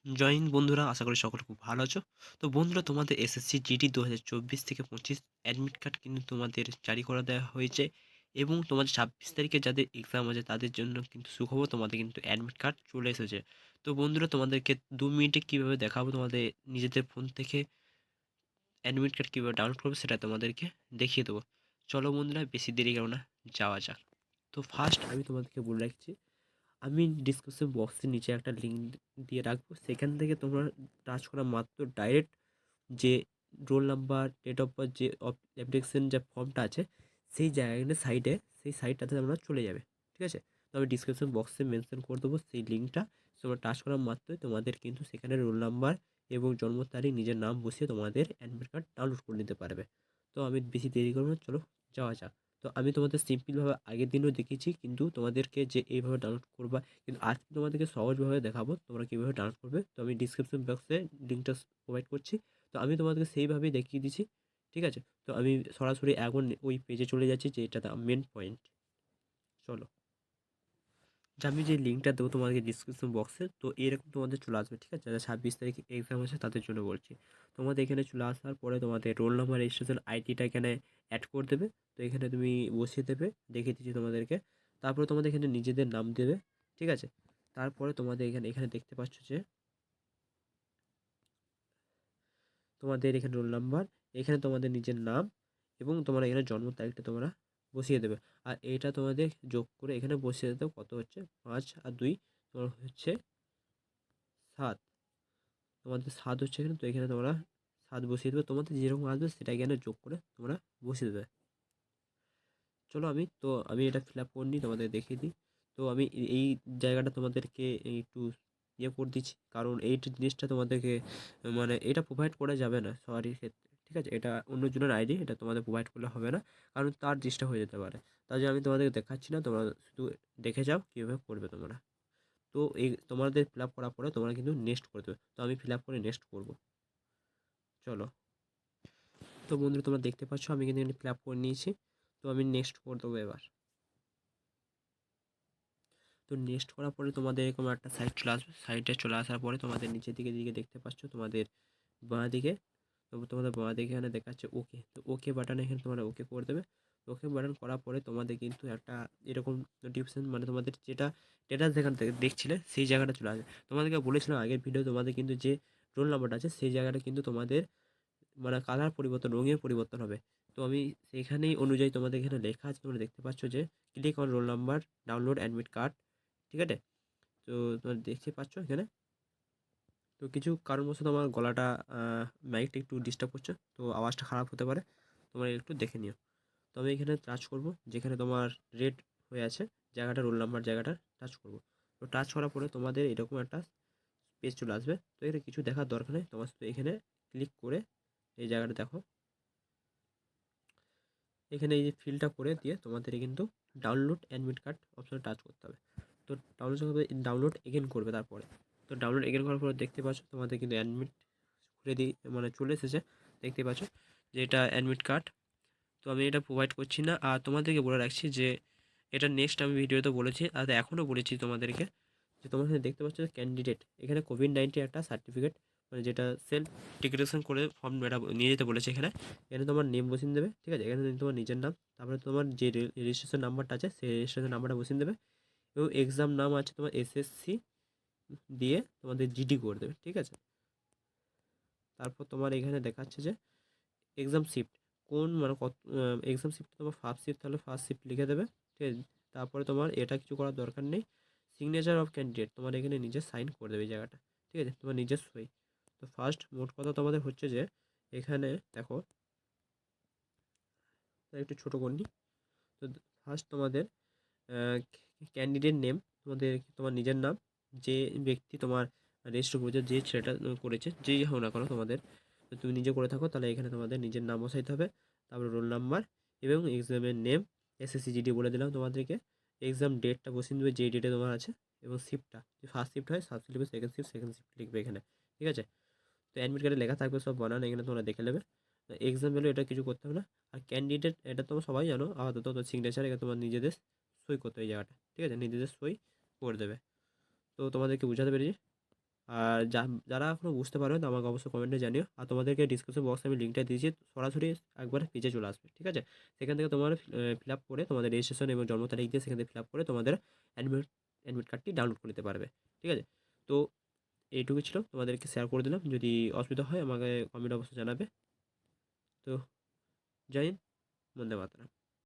জয় হিন্দ বন্ধুরা, আশা করি সকলে খুব ভালো আছো। তো বন্ধুরা, তোমাদের এসএসসি জিডি 2024 থেকে 25 অ্যাডমিট কার্ড কিন্তু তোমাদের জারি করে দেওয়া হয়েছে। এবং তোমাদের 26 তারিখে যাদের এক্সাম আছে তাদের জন্য কিন্তু সুখবর, তোমাদের কিন্তু অ্যাডমিট কার্ড চলে এসেছে। তো বন্ধুরা, তোমাদেরকে 2 মিনিটে কীভাবে দেখাবো তোমাদের নিজেদের ফোন থেকে অ্যাডমিট কার্ড কীভাবে ডাউনলোড করবে সেটা তোমাদেরকে দেখিয়ে দেবো। চলো বন্ধুরা, বেশি দেরি করো না, যাওয়া যাক। তো ফার্স্ট আমি তোমাদেরকে বলে রাখছি, আমি ডিসক্রিপশন বক্সের নিচে একটা লিঙ্ক দিয়ে রাখবো, সেখান থেকে তোমরা টাচ করা মাত্র ডাইরেক্ট যে roll number, date of birth, যে অ্যাপ্লিকেশন যে ফর্মটা আছে সেই জায়গাটা সাইডে, সেই সাইটটাতে তোমরা চলে যাবে। ঠিক আছে? তো আমি ডিসক্রিপশন বক্সে মেনশন করে দেবো সেই লিঙ্কটা। তোমরা টাচ করা মাত্রই তোমাদের কিন্তু সেখানে রোল নাম্বার এবং জন্ম তারিখ, নিজের নাম বসিয়ে তোমাদের অ্যাডমিট কার্ড ডাউনলোড করে নিতে পারবে। তো আমি বেশি দেরি করবো না, চলো যাওয়া যাক। তো আমি তোমাদের সিম্পলভাবে আগের দিনও দেখিয়েছি, কিন্তু তোমাদেরকে যে এইভাবে ডাউনলোড করবা, কিন্তু আজকে তোমাদেরকে সহজভাবে দেখাবো তোমরা কীভাবে ডাউনলোড করবে। তো আমি ডিসক্রিপশন বক্সে লিঙ্কটা প্রোভাইড করছি। তো আমি তোমাদেরকে সেইভাবেই দেখিয়ে দিচ্ছি। ঠিক আছে? তো আমি সরাসরি এখন ওই পেজে চলে যাচ্ছি, যে এটা মেন পয়েন্ট। চলো, যে আমি যে লিঙ্কটা দেবো তোমাদেরকে ডিসক্রিপশন বক্সে, তো এরকম তোমাদের চলে আসবে। ঠিক আছে? যারা 26 তারিখে এক্সাম আছে তাদের জন্য বলছি। তোমাদের এখানে চলে আসার পরে তোমাদের রোল নাম্বার, রেজিস্ট্রেশন আইডিটা এখানে অ্যাড করে দেবে। তো এখানে তুমি বসিয়ে দেবে, দেখিয়ে দিচ্ছি তোমাদেরকে। তারপরে তোমাদের এখানে নিজেদের নাম দেবে। ঠিক আছে? তারপরে তোমাদের এখানে এখানে দেখতে পাচ্ছ যে তোমাদের এখানে রোল নাম্বার, এখানে তোমাদের নিজের নাম এবং তোমরা এখানে জন্ম তারিখটা তোমরা বসিয়ে দেবে। আর এইটা তোমাদের যোগ করে এখানে বসিয়ে দিতে কত হচ্ছে, 5 আর 2 তোমার হচ্ছে 7। তোমাদের 7 হচ্ছে এখানে, তো এখানে তোমরা 7 বসিয়ে দেবে। তোমাদের যেরকম আসবে সেটা এখানে যোগ করে তোমরা বসিয়ে দেবে। চলো, আমি এটা ফিল আপ করে নিই, তোমাদের দেখিয়ে দিই। তো আমি এই জায়গাটা তোমাদেরকে একটু ইয়ে করে দিচ্ছি, কারণ এই জিনিসটা তোমাদেরকে মানে এটা প্রোভাইড করা যাবে না সবারই ক্ষেত্রে। ঠিক আছে? এটা অন্যজনের আইডি, এটা তোমাদের প্রোভাইড করলে হবে না, কারণ তার ডিস্টার্ব হয়ে যেতে পারে। তাই জন্য আমি তোমাদেরকে দেখাচ্ছি না, তোমরা শুধু দেখে যাও কীভাবে করবে তোমরা। তো এই তোমাদের ফিল আপ করার পরে তোমরা কিন্তু নেক্সট করে দেবে। তো আমি ফিল আপ করে নেক্সট করবো। চলো, তো বন্ধুরা, তোমরা দেখতে পাচ্ছ আমি কিন্তু এখানে ফিল আপ করে নিয়েছি। তো আমি নেক্সট করে দেবো এবার। তো নেক্সট করার পরে তোমাদের এরকম একটা সাইট চলে আসবে। সাইটে চলে আসার পরে তোমাদের নিচের দিকে দেখতে পাচ্ছ তোমাদের বাঁ দিকে। তো তোমাদের বাঁ দিকে এখানে দেখাচ্ছে ওকে। তো ওকে বাটন, এখানে তোমরা ওকে করে দেবে। ওকে বাটন করার পরে তোমাদের কিন্তু একটা এরকম নোটিফিকেশন, মানে তোমাদের যেটা স্ট্যাটাস যেখান থেকে দেখছিলে সেই জায়গাটা চলে আসবে। তোমাদেরকে বলেছিলাম আগের ভিডিও, তোমাদের কিন্তু যে রোল নাম্বারটা আছে সেই জায়গাটা কিন্তু তোমাদের মানে কালার পরিবর্তন, রঙের পরিবর্তন হবে। তো আমি সেইখানেই অনুযায়ী তোমাদের এখানে লেখা আছে, তোমরা দেখতে পাচ্ছ যে click on roll number, download admit card. ঠিক আছে? তো তোমরা দেখতে পাচ্ছ এখানে। তো কিছু কারণবশত আমার গলাটা, মাইকটা একটু ডিস্টার্ব করছে, তো আওয়াজটা খারাপ হতে পারে, তোমরা একটু দেখে নিও। তো আমি এখানে টাচ করব, যেখানে তোমার রেড হয়ে আছে জায়গাটা, রোল নাম্বার জায়গাটা টাচ করব। তো টাচ করার পরে তোমাদের এরকম একটা পেজ চলে আসবে। তো এখানে কিছু দেখার দরকার নেই, তোমার শুধু এখানে ক্লিক করে এই জায়গাটা দেখো, এখানে এই যে ফিলটা করে দিয়ে তোমাদের কিন্তু ডাউনলোড অ্যাডমিট কার্ড অপশনে টাচ করতে হবে। তো ডাউনলোড এগেন করবে তারপরে। তো ডাউনলোড এগেন করার পরে দেখতে পাচ্ছ তোমাদের কিন্তু অ্যাডমিট খুলে দিয়ে মানে চলে এসেছে। দেখতে পাচ্ছ যে এটা অ্যাডমিট কার্ড। তো আমি এটা প্রোভাইড করছি না, আর তোমাদেরকে বলে রাখছি যে এটা নেক্সট আমি ভিডিওতে বলেছি, আর এখনও বলেছি তোমাদেরকে, যে তোমরা এখানে দেখতে পাচ্ছ ক্যান্ডিডেট, এখানে কোভিড-19 একটা সার্টিফিকেট, মানে যেটা সেলফ ডিক্লারেশন করে ফর্ম এটা নিয়ে যেতে বলেছে। এখানে এখানে তোমার নেম বসিয়ে দেবে। ঠিক আছে? এখানে তোমার নিজের নাম, তারপরে তোমার যে রেজিস্ট্রেশন নাম্বারটা আছে সেই রেজিস্ট্রেশন নাম্বারটা বসিয়ে দেবে, এবং এক্সাম নাম আছে তোমার এসএসসি দিয়ে তোমাদের জিডি করে দেবে। ঠিক আছে? তারপর তোমার এখানে দেখাচ্ছে যে এক্সাম শিফট কোন, মানে কত এক্সাম শিফট, তোমার ফার্স্ট শিফট, তাহলে ফার্স্ট শিফট লিখে দেবে। ঠিক আছে? তারপরে তোমার এটা কিছু করার দরকার নেই। সিগনেচার অফ ক্যান্ডিডেট তোমার এখানে নিজে সাইন করে দেবে এই জায়গাটা। ঠিক আছে? তোমার নিজের সই। তো ফার্স্ট মোট কথা তোমাদের হচ্ছে যে এখানে দেখো, একটু ছোটো করে নিই। তো ফার্স্ট তোমাদের ক্যান্ডিডেট নেম, তোমার নিজের নাম, যে ব্যক্তি তোমার রেজিস্টার করেছে, যে ছেলেটা করেছে, যেই হোক না কেন তোমাদের, তো তুমি নিজে করে থাকো তাহলে এখানে তোমাদের নিজের নাম বসাইতে হবে। তারপর রোল নাম্বার এবং এক্সামের নেম, এসএসসি জিডি বলে দিলাম তোমাদেরকে। এক্সাম ডেটটা বসিয়ে দেবে যেই ডেটে তোমার আছে, এবং শিফটটা, যে ফার্স্ট শিফট হয় ফার্স্ট লিখবে, সেকেন্ড শিফট লিখবে এখানে। ঠিক আছে? তো অ্যাডমিট কার্ডে লেখা থাকবে সব বানান, এখানে তোমরা দেখে নেবে। এক্সাম ভ্যালু এটা কিছু করতে হবে না। আর ক্যান্ডিডেট এটা তোমরা সবাই জানো, আপাতত তো সিগনেচার এটা তোমার নিজেদের সই করতে হবে এই জায়গাটা। ঠিক আছে? নিজেদের সই করে দেবে। তো তোমাদেরকে বুঝাতে পেরেছি। আর যারা এখনও বুঝতে পারবে না আমাকে অবশ্যই কমেন্টে জানিও। আর তোমাদেরকে ডিসক্রিপশন বক্সে আমি লিঙ্কটা দিয়েছি। সরাসরি একবার পেজে চলে আসবে। ঠিক আছে? সেখান থেকে তোমার ফিল আপ করে তোমাদের রেজিস্ট্রেশন এবং জন্ম তারিখ দিয়ে সেখান থেকে ফিল আপ করে তোমাদের অ্যাডমিট অ্যাডমিট কার্ডটি ডাউনলোড করে নিতে পারবে। ঠিক আছে? তো এইটুকু ছিল, তোমাদেরকে শেয়ার করে দিলাম। যদি অসুবিধা হয় আমাকে কমেন্টে অবশ্যই জানাবে। তো জয় হিন্দ, বন্দে মাতরম।